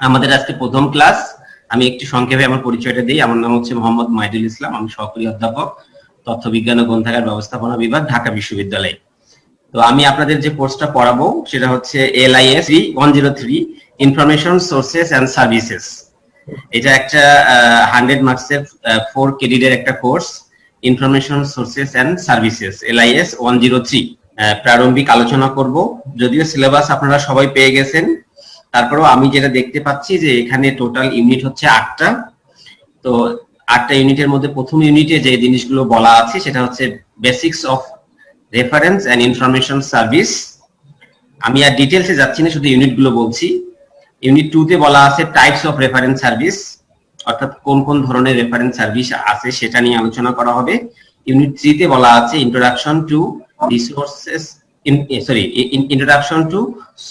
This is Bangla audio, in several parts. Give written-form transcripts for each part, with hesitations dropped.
আমাদের আজকে প্রথম ক্লাস। আমি একটু সংক্ষেপে আমার পরিচয়টা দিই। আমার নাম হচ্ছে মোহাম্মদ মাইদুল ইসলাম। আমি সহকারী অধ্যাপক, তথ্য বিজ্ঞান ও গ্রন্থাগার ব্যবস্থাপনা বিভাগ, ঢাকা বিশ্ববিদ্যালয়। তো আমি আপনাদের যে কোর্সটা পড়াবো সেটা হচ্ছে LIS 103 information sources and services. এটা একটা 100 মার্কসের 4 ক্রেডিটের একটা course, information sources and services LIS 103। প্রারম্ভিক আলোচনা করব। যদিও সিলেবাস আপনারা সবাই পেয়ে গেছেন, তারপরেও আমি যেটা দেখতে পাচ্ছি যে এখানে টোটাল ইউনিট হচ্ছে 8টা। তো 8টা ইউনিটের মধ্যে প্রথম ইউনিটে যে জিনিসগুলো বলা আছে সেটা হচ্ছে basics of reference and information service. আমি আর ডিটেলসে যাচ্ছি না, শুধু ইউনিটগুলো বলছি। ইউনিট 2 তে বলা আছে টাইপস অফ রেফারেন্স সার্ভিস, অর্থাৎ কোন কোন ধরনের রেফারেন্স সার্ভিস আছে সেটা নিয়ে আলোচনা করা হবে। ইউনিট 3 তে বলা আছে introduction to resources introduction to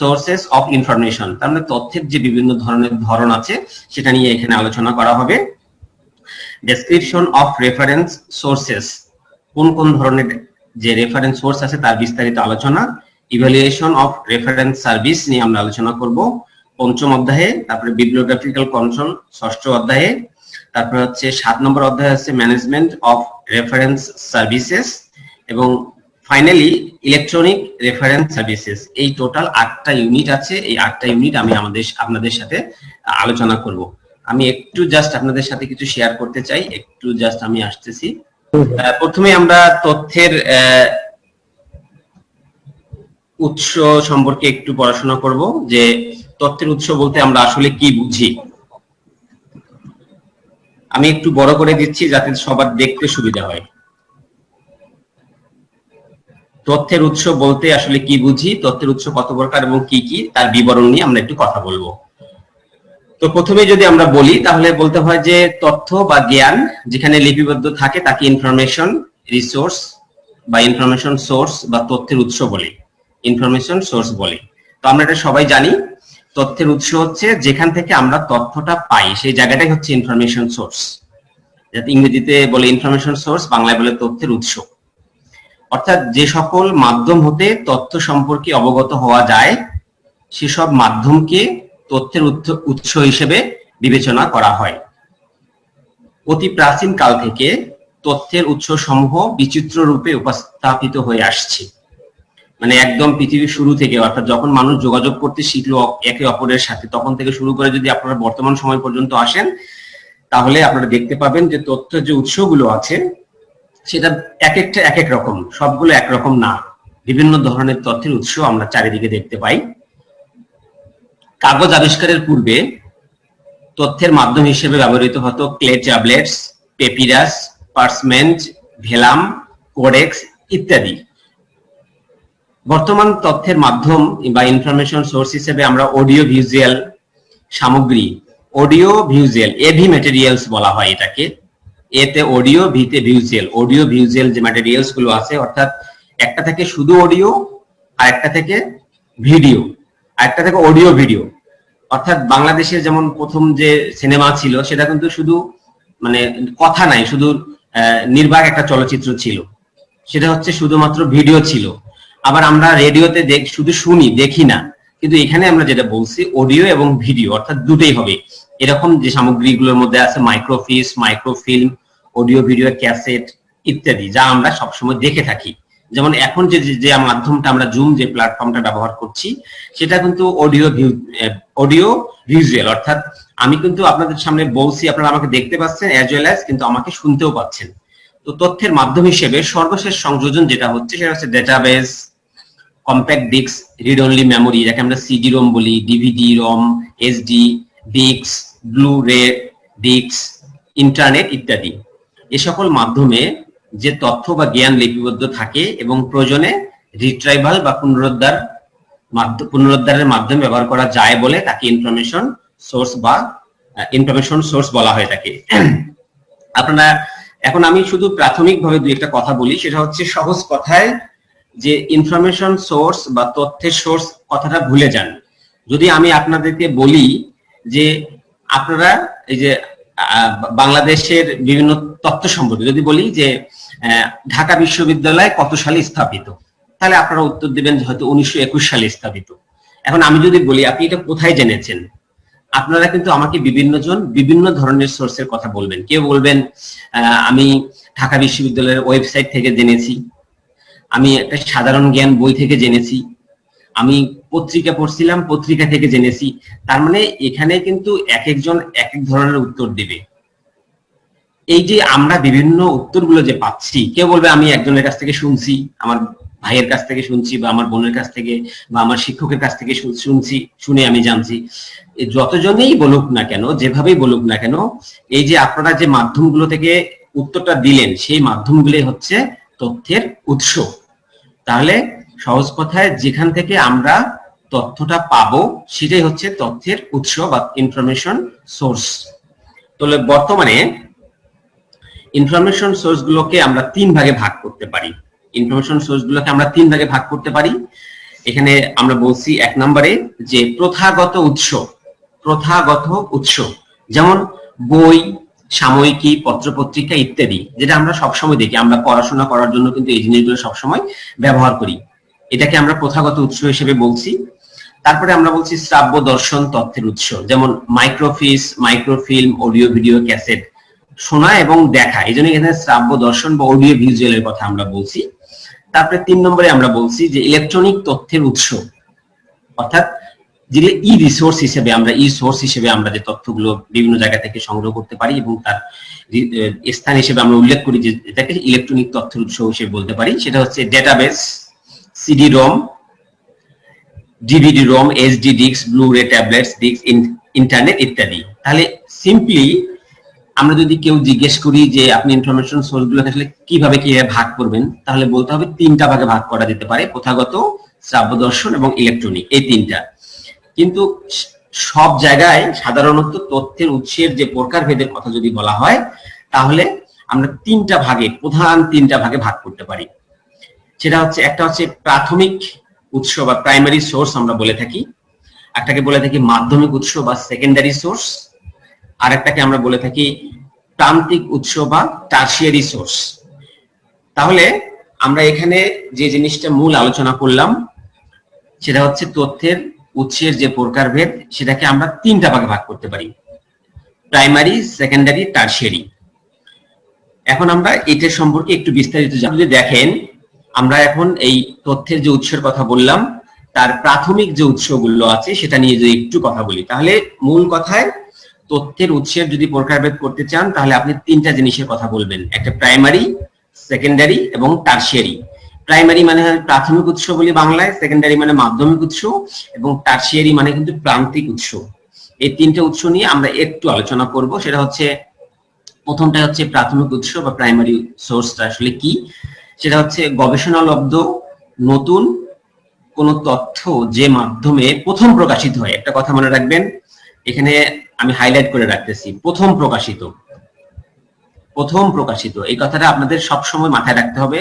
sources of information, তার মানে তথ্যের যে বিভিন্ন ধরনের ধরন আছে সেটা নিয়ে এখানে আলোচনা করা হবে। ডেসক্রিপশন অফ রেফারেন্স সোর্সেস, কোন কোন ধরনের যে রেফারেন্স সোর্স আছে তার বিস্তারিত আলোচনা। ইভ্যালুয়েশন অফ রেফারেন্স সার্ভিস নিয়ে আমরা আলোচনা করব পঞ্চম অধ্যায়ে। তারপরে বিবলিওগ্রাফিক্যাল কন্ট্রোল ষষ্ঠ অধ্যায়ে। তারপরে হচ্ছে 7 নম্বর অধ্যায় হচ্ছে ম্যানেজমেন্ট অফ রেফারেন্স সার্ভিসেস, এবং ফাইনালি ইলেকট্রনিক রেফারেন্স সার্ভিসেস। এই টোটাল 8টা ইউনিট আছে। এই 8টা ইউনিট আমি আপনাদের সাথে আলোচনা করব। আমি একটু জাস্ট আপনাদের সাথে কিছু শেয়ার করতে চাই, একটু জাস্ট আমি আসতেছি। প্রথমে আমরা তথ্যের উৎস সম্পর্কে একটু পড়াশোনা করব, যে তথ্যের উৎস বলতে আমরা আসলে কি বুঝি। আমি একটু বড় করে দিচ্ছি যাতে সবার দেখতে সুবিধা হয়। তথ্যের উৎস বলতে আসলে কি বুঝি, তথ্যের উৎস কত প্রকার এবং কি কি, তার বিবরণ নিয়ে আমরা একটু কথা বলবো। তো প্রথমে যদি আমরা বলি তাহলে বলতে হয় যে তথ্য বা জ্ঞান যেখানে লিপিবদ্ধ থাকে তাকে ইনফরমেশন রিসোর্স বা ইনফরমেশন সোর্স বা তথ্যের উৎস বলে, ইনফরমেশন সোর্স বলে। তো আমরা এটা সবাই জানি, তথ্যের উৎস হচ্ছে যেখান থেকে আমরা তথ্যটা পাই, সেই জায়গাটাই হচ্ছে ইনফরমেশন সোর্স। যাতে ইংরেজিতে বলে ইনফরমেশন সোর্স, বাংলায় বলে তথ্যের উৎস। অর্থাৎ যে সকল মাধ্যম হতে তথ্য সম্পর্কে অবগত হওয়া যায় সেসব মাধ্যমকে তথ্যের উৎস হিসেবে বিবেচনা করা হয়। অতি প্রাচীন কাল থেকে তথ্যের উৎস সমূহ বিচিত্র রূপে উপস্থাপিত হয়ে আসছে। মানে একদম পৃথিবীর শুরু থেকে, অর্থাৎ যখন মানুষ যোগাযোগ করতে শিখলো একে অপরের সাথে, তখন থেকে শুরু করে যদি আপনারা বর্তমান সময় পর্যন্ত আসেন তাহলে আপনারা দেখতে পাবেন যে তথ্যের যে উৎসগুলো আছে সেটা এক একটা এক এক রকম, সবগুলো একরকম না। বিভিন্ন ধরনের তথ্যের উৎস আমরা চারিদিকে দেখতে পাই। কাগজ আবিষ্কারের পূর্বে তথ্যের মাধ্যম হিসেবে ব্যবহৃত হতো clay tablets, papyrus, parchment, vellum, codex ইত্যাদি। বর্তমান তথ্যের মাধ্যম বা ইনফরমেশন সোর্স হিসেবে আমরা অডিও ভিজুয়াল সামগ্রী, অডিও ভিজুয়াল এভি ম্যাটেরিয়ালস বলা হয় এটাকে। এতে অডিও, ভিতে ভিজুয়াল, অডিও ভিজুয়াল যে ম্যাটেরিয়ালস গুলো আছে, অর্থাৎ একটা থেকে শুধু অডিও, আর একটা থেকে ভিডিও, আর একটা থেকে অডিও ভিডিও। অর্থাৎ বাংলাদেশের যেমন প্রথম যে সিনেমা ছিল সেটা কিন্তু শুধু মানে কথা নাই, শুধু নির্বাক একটা চলচ্চিত্র ছিল, সেটা হচ্ছে শুধুমাত্র ভিডিও ছিল। আবার আমরা রেডিওতে শুধু শুনি, দেখি না, কিন্তু এখানে আমরা যেটা বলছি অডিও এবং ভিডিও, অর্থাৎ দুটোই হবে। এরকম যে সামগ্রীগুলোর মধ্যে আছে মাইক্রোফিস, মাইক্রোফিল্ম, অডিও ভিডিও ক্যাসেট ইত্যাদি, যা আমরা সবসময় দেখে থাকি। যেমন এখন যে মাধ্যমটা আমরা জুম যে প্ল্যাটফর্মটা ব্যবহার করছি সেটা কিন্তু অডিও ভিজুয়াল, অর্থাৎ আমি কিন্তু আপনাদের সামনে বলছি, আপনারা আমাকে দেখতে পাচ্ছেন অ্যাজ ওয়েল অ্যাজ কিন্তু আমাকে শুনতেও পাচ্ছেন। তো তথ্যের মাধ্যম হিসেবে সর্বশেষ সংযোজন যেটা হচ্ছে সেটা হচ্ছে database, compact disc, read only memory, যাকে আমরা সিডি রোম বলি, DVD ROM, SD disc, blu ray disc, internet ইত্যাদি। এ সকল মাধ্যমে যে তথ্য বা জ্ঞান লিপিবদ্ধ থাকে এবং প্রয়োজনে রিট্রাইভাল বা পুনরুদ্ধারের মাধ্যমে ব্যবহার করা যায় বলে তাকে ইনফরমেশন সোর্স বা ইনফরমেশন সোর্স বলা হয় থাকে। আপনারা এখন আমি শুধু প্রাথমিকভাবে দুই একটা কথা বলি, সেটা হচ্ছে সহজ কথায় যে ইনফরমেশন সোর্স বা তথ্যের সোর্স কথাটা ভুলে যান। যদি আমি আপনাদেরকে বলি যে আপনারা এই যে বাংলাদেশের বিভিন্ন তথ্য সম্পর্কে যদি বলি যে ঢাকা বিশ্ববিদ্যালয় কত সালে স্থাপিত, তাহলে আপনারা উত্তর দিবেন হয়তো 1921 সালে স্থাপিত। এখন আমি যদি বলি আপনি এটা কোথায় জেনেছেন, আপনারা কিন্তু আমাকে বিভিন্ন ধরনের সোর্সের কথা বলবেন। কেউ বলবেন আমি ঢাকা বিশ্ববিদ্যালয়ের ওয়েবসাইট থেকে জেনেছি, আমি একটা সাধারণ জ্ঞান বই থেকে জেনেছি, আমি পত্রিকা পড়ছিলাম, পত্রিকা থেকে জেনেছি। তার মানে এখানে কিন্তু এক একজন এক এক ধরনের উত্তর দিবে। এই যে আমরা বিভিন্ন উত্তরগুলো যে পাচ্ছি, কেউ বলবে আমি একজনের কাছ থেকে শুনছি, আমার ভাইয়ের কাছ থেকে শুনছি, বা আমার বোনের কাছ থেকে, বা আমার শিক্ষকের কাছ থেকে শুনছি, শুনে আমি জানছি। যতজনেই বলুক না কেন, যেভাবেই বলুক না কেন, এই যে আপনারা যে মাধ্যমগুলো থেকে উত্তরটা দিলেন, সেই মাধ্যমগুলো হচ্ছে তথ্যের উৎস। তাহলে সহজ কথায় যেখান থেকে আমরা তথ্যটা পাবো সেটাই হচ্ছে তথ্যের উৎস বা ইনফরমেশন সোর্স। তাহলে বর্তমানে ইনফরমেশন সোর্স গুলোকে আমরা 3 ভাগে ভাগ করতে পারি। এখানে আমরা বলছি 1 নম্বরে যে প্রথাগত উৎস, যেমন বই, সাময়িকী, পত্রপত্রিকা ইত্যাদি, যেটা আমরা সবসময় দেখি, আমরা পড়াশোনা করার জন্য কিন্তু এই জিনিসগুলো সবসময় ব্যবহার করি, এটাকে আমরা প্রথাগত উৎস হিসেবে বলছি। তারপরে আমরা বলছি শ্রাব্য দর্শন তথ্যের উৎস, যেমন মাইক্রোফিল্ম, অডিও ভিডিও ক্যাসেট, শোনা এবং দেখা, এই জন্য এখানে শ্রাব্য দর্শন বা অডিও ভিজুয়ালের কথা আমরা বলছি। তারপরে 3 নম্বরে আমরা বলছি যে ইলেকট্রনিক তথ্যের উৎস, অর্থাৎ যেগুলো ই সোর্স হিসেবে আমরা যে তথ্যগুলো বিভিন্ন জায়গা থেকে সংগ্রহ করতে পারি এবং তার স্থান হিসেবে আমরা উল্লেখ করি যে এটাকে ইলেকট্রনিক তথ্যের উৎস হিসেবে বলতে পারি, সেটা হচ্ছে database, CD ROM, DVD ROM, HD disk, Blu ray, tablets, disk, internet ইত্যাদি। তাহলে সিম্পলি আমরা যদি কেউ জিজ্ঞেস করি যে আপনি ইনফরমেশন সোর্স গুলোকে আসলে কিভাবে ভাগ করবেন, তাহলে বলতে হবে 3টা ভাগে ভাগ করা যেতে পারে, প্রথাগত, শ্রাব্য দর্শন এবং ইলেকট্রনিক, এই 3টা। কিন্তু সব জায়গায় সাধারণত তথ্যের উৎসের যে প্রকারভেদের কথা যদি বলা হয়, তাহলে আমরা 3টা ভাগে, প্রধান 3টা ভাগে ভাগ করতে পারি। সেটা হচ্ছে, একটা হচ্ছে প্রাথমিক উৎস বা প্রাইমারি সোর্স আমরা বলে থাকি, একটাকে বলে থাকি মাধ্যমিক উৎস বা সেকেন্ডারি সোর্স, আর একটাকে আমরা বলে থাকি প্রান্তিক উৎস বা টারশিয়ারি সোর্স। তাহলে আমরা এখানে যে জিনিসটা মূল আলোচনা করলাম সেটা হচ্ছে তথ্যের উৎসের যে প্রকারভেদ, সেটাকে আমরা 3টা ভাগে ভাগ করতে পারি, প্রাইমারি, সেকেন্ডারি, টারশিয়ারি। এখন আমরা এটার সম্পর্কে একটু বিস্তারিত জানব। যদি দেখেন, আমরা এখন এই তথ্যের যে উৎসের কথা বললাম, তার প্রাথমিক যে উৎসগুলো আছে সেটা নিয়ে যদি একটু কথা বলি, তাহলে মূল কথায় তথ্যের উৎসের যদি প্রকারভেদ করতে চান, তাহলে আপনি 3টা জিনিসের কথা বলবেন, একটা প্রাইমারি, সেকেন্ডারি এবং টারশিয়ারি। প্রাইমারি মানে প্রাথমিক উৎস বলি বাংলায়, সেকেন্ডারি মানে মাধ্যমিক উৎস, এবং টারশিয়ারি মানে কিন্তু প্রান্তিক উৎস। এই 3টা উৎস নিয়ে আমরা একটু আলোচনা করব। সেটা হচ্ছে, প্রথমটা হচ্ছে প্রাথমিক উৎস বা প্রাইমারি সোর্সটা আসলে কি। সেটা হচ্ছে গবেষণালব্ধ নতুন কোন তথ্য যে মাধ্যমে প্রথম প্রকাশিত হয়। একটা কথা মনে রাখবেন, এখানে আমি হাইলাইট করে রাখতেছি, প্রথম প্রকাশিত, এই কথাটা আপনাদের সবসময় মাথায় রাখতে হবে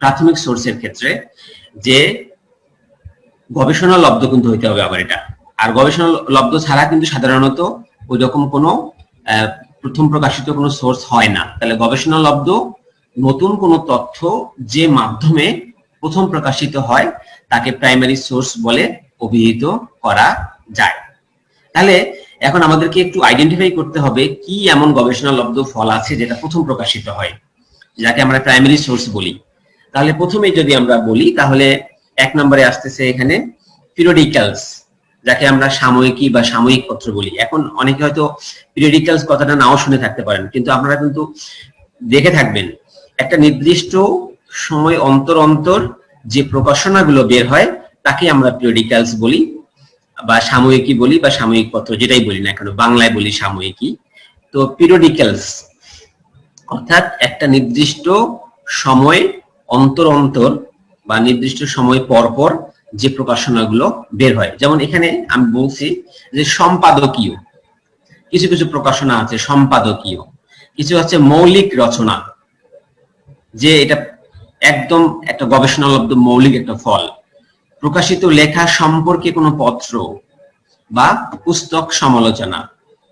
প্রাথমিক সোর্সের ক্ষেত্রে, যে গবেষণালব্ধ কিন্তু হইতে হবে আবার এটা। আর গবেষণালব্ধ ছাড়া কিন্তু সাধারণত ওই রকম কোনো প্রথম প্রকাশিত কোনো সোর্স হয় না। তাহলে গবেষণালব্ধ নতুন কোনো তথ্য যে মাধ্যমে প্রথম প্রকাশিত হয় তাকে প্রাইমারি সোর্স বলে অভিহিত করা যায়। তাহলে এখন আমাদেরকে একটু আইডেন্টিফাই করতে হবে কি এমন গবেষণালব্ধ ফল আছে যেটা প্রথম প্রকাশিত হয়, যাকে আমরা প্রাইমারি সোর্স বলি। তাহলে প্রথমে যদি আমরা বলি, তাহলে 1 নম্বরে আসতেছে এখানে পিরিয়ডিক্যালস, যাকে আমরা সাময়িকী বা সাময়িক পত্র বলি। এখন অনেকে হয়তো পিরিয়ডিক্যালস কথাটা নাও শুনে থাকতে পারেন, কিন্তু আপনারা কিন্তু দেখে থাকবেন একটা নির্দিষ্ট সময় অন্তর অন্তর যে প্রকাশনাগুলো বের হয় তাকে আমরা পিরিয়ডিক্যালস বলি বা সাময়িকী বলি বা সাময়িক পত্র, যেটাই বলি না কেন, বাংলায় বলি সাময়িকী। তো পিরিয়ডিক্যালস অর্থাৎ একটা নির্দিষ্ট সময় অন্তর অন্তর বা নির্দিষ্ট সময় পর পর যে প্রকাশনাগুলো বের হয়। যেমন এখানে আমি বলছি যে সম্পাদকীয়, কিছু কিছু প্রকাশনা আছে সম্পাদকীয়, কিছু আছে মৌলিক রচনা, যে এটা একদম একটা গবেষণালব্ধ মৌলিক একটা ফল। প্রকাশিত লেখা সম্পর্কে কোনো পত্র বা পুস্তক সমালোচনা,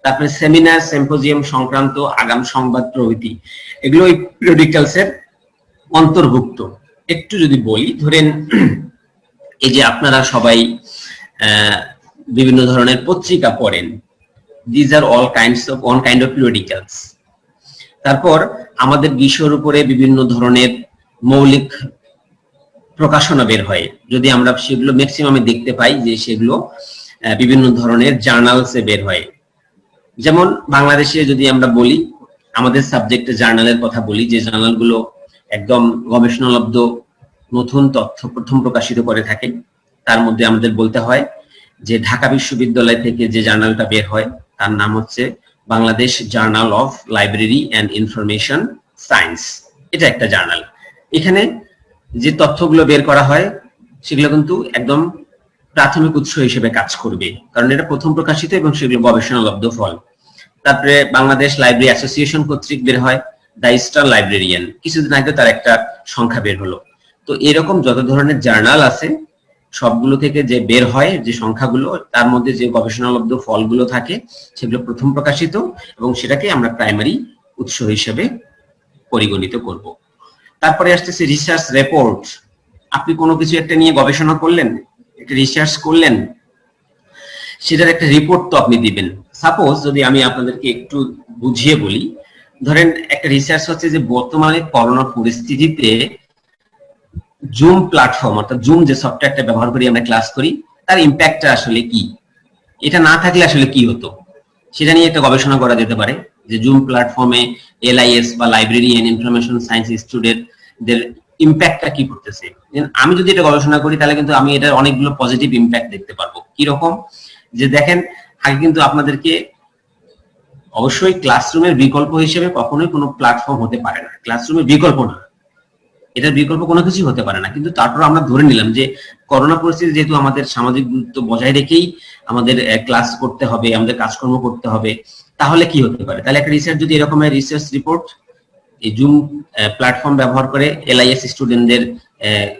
তারপরে সেমিনার, সিম্পোজিয়াম সংক্রান্ত আগাম সংবাদ প্রভৃতি, এগুলো এই পিরিয়ডিক্যালসের অন্তর্ভুক্ত। একটু যদি বলি, ধরেন এই যে আপনারা সবাই বিভিন্ন ধরনের পত্রিকা পড়েন, These are all kinds of one kind of periodicals. তারপর আমাদের বিষয়ের উপরে বিভিন্ন ধরনের মৌলিক প্রকাশনা বের হয়, যদি আমরা সেগুলো ম্যাক্সিমামে দেখতে পাই যে সেগুলো বিভিন্ন ধরনের জার্নালসে বের হয়। যেমন বাংলাদেশে যদি আমরা বলি, আমাদের সাবজেক্টে জার্নালের কথা বলি, যে জার্নালগুলো একদম গবেষণালব্ধ নতুন তথ্য প্রথম প্রকাশিত করে থাকে, তার মধ্যে আমাদের বলতে হয় যে ঢাকা বিশ্ববিদ্যালয় থেকে যে জার্নালটা বের হয় তার নাম হচ্ছে Bangladesh journal of library and information science. এটা একটা জার্নাল। এখানে যে তথ্যগুলো বের করা হয় সেগুলো কিন্তু একদম প্রাথমিক উৎস হিসেবে কাজ করবে, কারণ এটা প্রথম প্রকাশিত এবং সেগুলো গবেষণালব্ধ ফল। তারপরে বাংলাদেশ লাইব্রেরি অ্যাসোসিয়েশন কর্তৃক বের হয় দ্য ইস্টার্ন লাইব্রেরিয়ান, কিছুদিন আগে তার একটা সংখ্যা বের হলো। তো এরকম যত ধরনের জার্নাল আছে সবগুলো থেকে যে বের হয় যে সংখ্যাগুলো, তার মধ্যে যে গবেষণালব্ধ ফলগুলো থাকে সেগুলো প্রথম প্রকাশিত এবং সেটাকে আমরা প্রাইমারি উৎস হিসেবে পরিগণিত করব। তারপরে আসতেছে রিসার্চ রিপোর্ট। আপনি কোনো কিছু একটা নিয়ে গবেষণা করলেন, একটা রিসার্চ করলেন, সেটার একটা রিপোর্ট তো আপনি দিবেন। সাপোজ যদি আমি আপনাদেরকে একটু বুঝিয়ে বলি, ধরেন একটা রিসার্চ হচ্ছে যে বর্তমানে করোনা পরিস্থিতিতে জুম প্ল্যাটফর্ম অর্থাৎ জুম যে সফটওয়্যারটা ব্যবহার করি আমরা ক্লাস করি, তার ইম্প্যাক্টটা আসলে কি, এটা না থাকলে আসলে কি হতো, সেটা নিয়ে একটা গবেষণা করা যেতে পারে যে জুম প্ল্যাটফর্মে LIS বা লাইব্রেরি এন্ড ইনফরমেশন সায়েন্স স্টুডেন্টদের ইম্প্যাক্টটা কি করতেছে। আমি যদি এটা গবেষণা করি তাহলে কিন্তু আমি এটার অনেকগুলো পজিটিভ ইম্প্যাক্ট দেখতে পারবো। কি রকম, যে দেখেন আগে কিন্তু আপনাদেরকে অবশ্যই ক্লাসরুমের বিকল্প হিসেবে কখনোই কোনো প্ল্যাটফর্ম হতে পারে না, ক্লাসরুমের বিকল্প না, এটার বিকল্প কোনো কিছুই হতে পারে না। কিন্তু তারপর আমরা ধরে নিলাম যে করোনা পরিস্থিতি যেহেতু আমাদের সামাজিক দূরত্ব বজায় রেখেই আমাদের ক্লাস করতে হবে, আমাদের কাজকর্ম করতে হবে, তাহলে কি হতে পারে। তাহলে একটা রিসার্চ যদি এরকম রিসার্চ রিপোর্ট এই জুম প্ল্যাটফর্ম ব্যবহার করে LIS স্টুডেন্টদের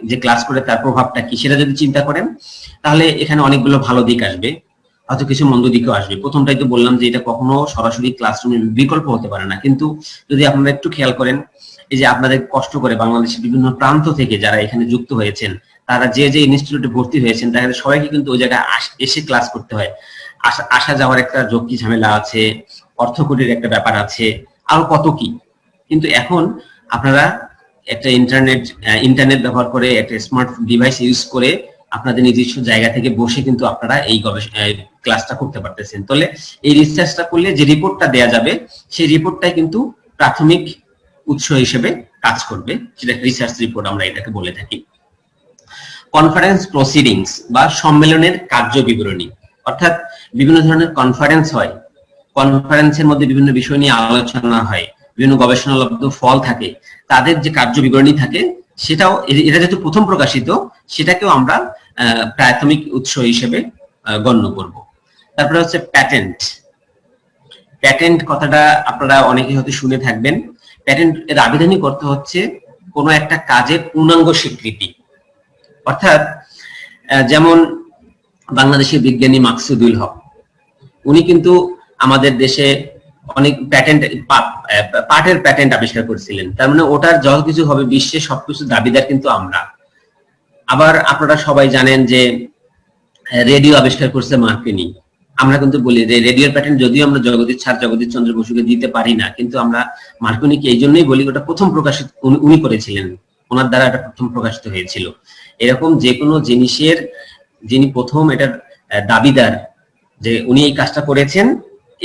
যে ক্লাস করে তার প্রভাবটা কি সেটা যদি চিন্তা করেন, তাহলে এখানে অনেকগুলো ভালো দিক আসবে, হয়তো কিছু মন্দ দিকও আসবে। প্রথমটাই তো বললাম যে এটা কখনো সরাসরি ক্লাসরুমের বিকল্প হতে পারে না, কিন্তু যদি আপনারা একটু খেয়াল করেন, এই যে আপনাদের কষ্ট করে বাংলাদেশের বিভিন্ন প্রান্ত থেকে যারা এখানে যুক্ত হয়েছেন, তারা যে যে ইনস্টিটিউটে ভর্তি হয়েছেন, তাদের সবাইকে কিন্তু ওই জায়গায় এসে ক্লাস করতে হয়, আসা যাওয়ার একটা ঝক্কি ঝামেলা আছে, অর্থকড়ির একটা ব্যাপার আছে, আরো কত কি। কিন্তু এখন আপনারা একটা ইন্টারনেট ব্যবহার করে একটা স্মার্ট ডিভাইস ইউজ করে আপনাদের নিজস্ব জায়গা থেকে বসে কিন্তু আপনারা এই ক্লাসটা করতে পারতেছেন। তাহলে এই রিসার্চটা করলে যে রিপোর্টটা দেয়া যাবে সেই রিপোর্টটাই কিন্তু প্রাথমিক উৎস হিসেবে কাজ করবে, সেটা রিসার্চ রিপোর্ট আমরা এটাকে বলে থাকি। কনফারেন্স প্রসিডিংস বা সম্মেলনের কার্য বিবরণী, অর্থাৎ বিভিন্ন ধরনের কনফারেন্স হয়, কনফারেন্সের মধ্যে বিভিন্ন বিষয় নিয়ে আলোচনা হয়, বিভিন্ন গবেষণালব্ধ ফল থাকে, তাদের যে কার্য বিবরণী থাকে সেটাও, এটা যেহেতু প্রথম প্রকাশিত সেটাকেও আমরা প্রাথমিক উৎস হিসেবে গণ্য করব। তারপরে হচ্ছে প্যাটেন্ট। প্যাটেন্ট কথাটা আপনারা অনেকেই হয়তো শুনে থাকবেন। প্যাটেন্ট এর আবেদনিক অর্থ হচ্ছে কোনো একটা কাজের পূর্ণাঙ্গ স্বীকৃতি, অর্থাৎ যেমন বাংলাদেশের বিজ্ঞানী মাকসুদুল হক, উনি কিন্তু আমাদের দেশে অনেক প্যাটেন্ট পাটের প্যাটেন্ট আবিষ্কার করেছিলেন, তার মানে ওটার যত কিছু হবে বিশ্বে সবকিছু দাবিদার কিন্তু আমরা। আবার আপনারা সবাই জানেন যে রেডিও আবিষ্কার করছে মার্কিনি, আমরা কিন্তু বলি যে রেডিওর প্যাটেন্ট যদিও আমরা জগদীশ চন্দ্র বসুকে দিতে পারি না, কিন্তু আমরা মার্কিনিকে এই জন্যই বলি ওটা প্রথম প্রকাশিত উনি করেছিলেন, ওনার দ্বারা এটা প্রথম প্রকাশিত হয়েছিল। এরকম যে কোনো জিনিসের যিনি প্রথম এটার দাবিদার, যে উনি এই কাজটা করেছেন,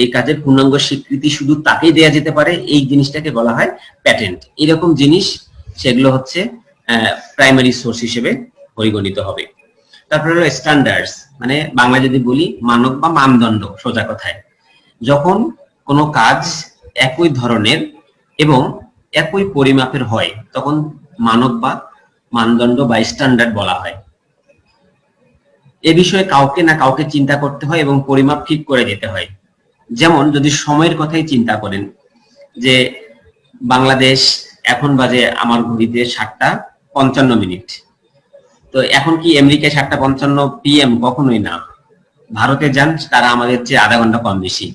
এই কাজের পূর্ণাঙ্গ স্বীকৃতি শুধু তাকেই দেয়া যেতে পারে, এই জিনিসটাকে বলা হয় প্যাটেন্ট। এরকম জিনিস সেগুলো হচ্ছে প্রাইমারি সোর্স হিসেবে পরিগণিত হবে। তারপরে হলো স্ট্যান্ডার্ডস, মানে বাংলা যদি বলি মানক বা মানদণ্ড। সোজা কথায় যখন কোনো কাজ একই ধরনের এবং একই পরিমাপের হয় তখন মানক বা মানদণ্ড বা স্ট্যান্ডার্ড বলা হয়। এ বিষয়ে কাউকে না কাউকে চিন্তা করতে হয় এবং পরিমাপ ঠিক করে যেতে হয়। যেমন যদি সময়ের কথাই চিন্তা করেন, যে বাংলাদেশ এখন বাজে আমার ঘড়িতে 7:55, তো এখন কি আমেরিকায় 7:55 PM? কখনোই না। ভারতে যান, তারা আমাদের চেয়ে আধা ঘন্টা কম বেশি।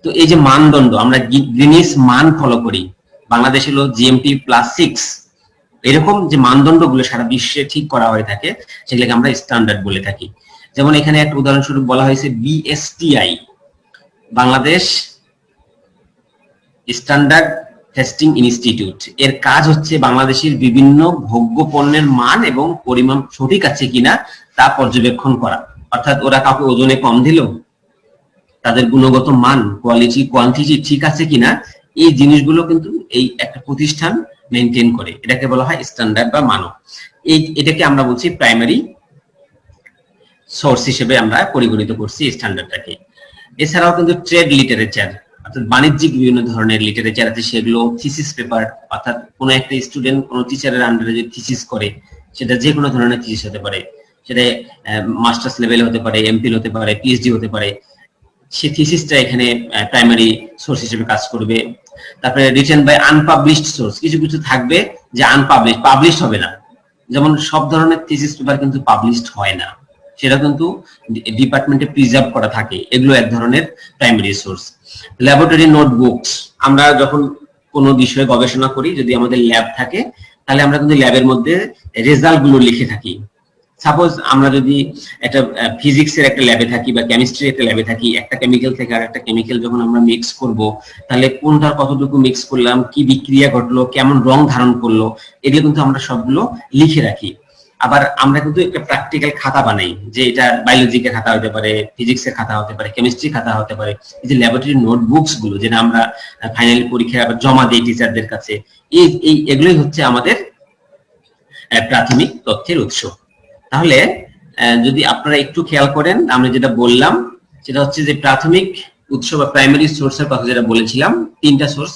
তো এই যে মানদণ্ড, আমরা গ্রিনিচ মান ফলো করি, বাংলাদেশ হলো GMT+6, এরকম যে মানদণ্ডগুলো সারা বিশ্বে ঠিক করা হয়ে থাকে সেগুলোকে আমরা স্ট্যান্ডার্ড বলে থাকি। যেমন এখানে একটা উদাহরণস্বরূপ বলা হয়েছে BSTI। Bangladesh standard testing institute এর কাজ হচ্ছে বাংলাদেশের বিভিন্ন ভোগ্য পণ্যের মান এবং পরিমাণ সঠিক আছে কিনা তা পর্যবেক্ষণ করা। অর্থাৎ ওরা কাউকে ওজনে কম দিল, তাদের গুণগত মান, কোয়ালিটি, কোয়ান্টিটি ঠিক আছে কিনা, এই জিনিসগুলো কিন্তু এই একটা প্রতিষ্ঠান মেনটেন করে। এটাকে বলা হয় স্ট্যান্ডার্ড বা মানক। এটাকে আমরা বলছি প্রাইমারি সোর্স হিসেবে আমরা পরিগণিত করছি স্ট্যান্ডার্ডটাকে। এছাড়াও কিন্তু ট্রেড লিটারেচার, অর্থাৎ বাণিজ্যিক বিভিন্ন ধরনের লিটারেচার আছে, সেগুলো থিসিস পেপার, অর্থাৎ কোনো একটা স্টুডেন্ট কোনো টিচারের আন্ডারে যদি থিসিস করে, সেটা যে কোনো ধরনের থিসিস হতে পারে, সেটা মাস্টার্স লেভেল হতে পারে, এমফিল হতে পারে, পিএইচডি হতে পারে, সেই থিসিসটা এখানে প্রাইমারি সোর্স হিসেবে কাজ করবে। তারপরে রিটেন বাই আনপাবলিশড সোর্স, কিছু কিছু থাকবে যে পাবলিশড হবে না, যেমন সব ধরনের থিসিস পেপার কিন্তু পাবলিশড হয় না, সেটা কিন্তু ডিপার্টমেন্টে প্রিজার্ভ করা থাকে, এগুলো এক ধরনের প্রাইমারি সোর্স। ল্যাবরেটরি নোটবুকস, আমরা যখন কোনো বিষয়ে গবেষণা করি, যদি আমাদের ল্যাব থাকে তাহলে আমরা কিন্তু ল্যাবের মধ্যে রেজাল্ট গুলো লিখে থাকি। সাপোজ আমরা যদি একটা ফিজিক্সের একটা ল্যাবে থাকি বা কেমিস্ট্রির একটা ল্যাবে থাকি, একটা কেমিক্যাল থেকে আর একটা কেমিক্যাল যখন আমরা মিক্স করব, তাহলে কোনটার কতটুকু মিক্স করলাম, কি বিক্রিয়া ঘটলো, কেমন রং ধারণ করলো, এগুলো কিন্তু আমরা সবগুলো লিখে রাখি। আবার আমরা কিন্তু একটা প্র্যাকটিক্যাল খাতা বানাই, যে এটা বায়োলজিকে খাতা হতে পারে, ফিজিক্সের খাতা হতে পারে, কেমিস্ট্রি খাতা হতে পারে। এই যে ল্যাবরেটরি নোটবুকস গুলো যেটা আমরা ফাইনাল পরীক্ষায় আবার জমা দিই টিচারদের কাছে, এগুলোই হচ্ছে আমাদের প্রাথমিক তথ্যের উৎস। তাহলে যদি আপনারা একটু খেয়াল করেন, আমরা যেটা বললাম সেটা হচ্ছে যে প্রাথমিক উৎস বা প্রাইমারি সোর্সের কথা যেটা বলেছিলাম, তিনটা সোর্স,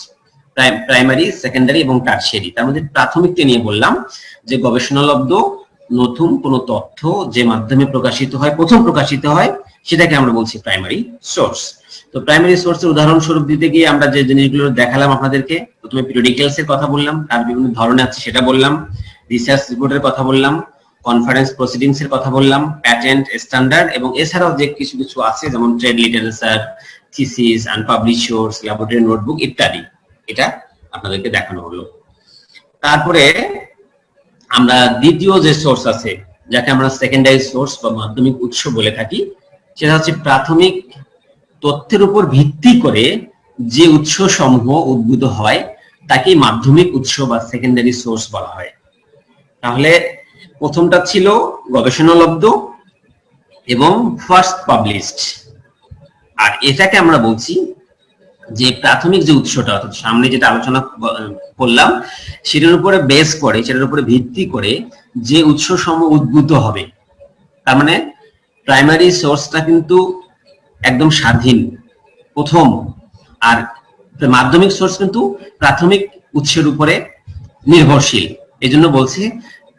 প্রাইমারি, সেকেন্ডারি এবং টারশিয়ারি। তার মধ্যে প্রাথমিকটা নিয়ে বললাম যে গবেষণালব্ধ নতুন কোন তথ্য যে মাধ্যমে প্রকাশিত হয়, প্রথম প্রকাশিত হয়, সেটাকে আমরা বলছি প্রাইমারি সোর্স। তো প্রাইমারি সোর্সের উদাহরণস্বরূপ দিতে গিয়ে আমরা যে জিনিসগুলো দেখালাম আপনাদেরকে, প্রথমে পিরিয়ডিক্যালস এর কথা বললাম, তার বিভিন্ন ধরনের আছে সেটা বললাম, রিসার্চ রিপোর্টের কথা বললাম, কনফারেন্স প্রসিডিংস এর কথা বললাম, প্যাটেন্ট, স্ট্যান্ডার্ড, এবং এছাড়াও যে কিছু কিছু আছে যেমন trade literature, thesis, unpublished source, laboratory notebook ইত্যাদি, এটা আপনাদেরকে দেখানো হলো। তারপরে আমরা দ্বিতীয় যে সোর্স আছে, যাকে আমরা সেকেন্ডারি সোর্স বা মাধ্যমিক উৎস বলে থাকি, সেটা হচ্ছে প্রাথমিক তথ্যের উপর ভিত্তি করে যে উৎস সমূহ উদ্ভূত হয় তাকে মাধ্যমিক উৎস বা সেকেন্ডারি সোর্স বলা হয়। তাহলে প্রথমটা ছিল গবেষণালব্ধ এবং ফার্স্ট পাবলিশড, আর এটাকে আমরা বলছি যে প্রাথমিক যে উৎসটা, অর্থাৎ সামনে যেটা আলোচনা করলাম সেটার উপরে বেস করে, সেটার উপরে ভিত্তি করে যে উৎস সমূহ উদ্ভূত হবে। তার মানে প্রাইমারি সোর্সটা কিন্তু একদম স্বাধীন, প্রথম, আর মাধ্যমিক সোর্স কিন্তু প্রাথমিক উৎসের উপরে নির্ভরশীল। এই জন্য বলছে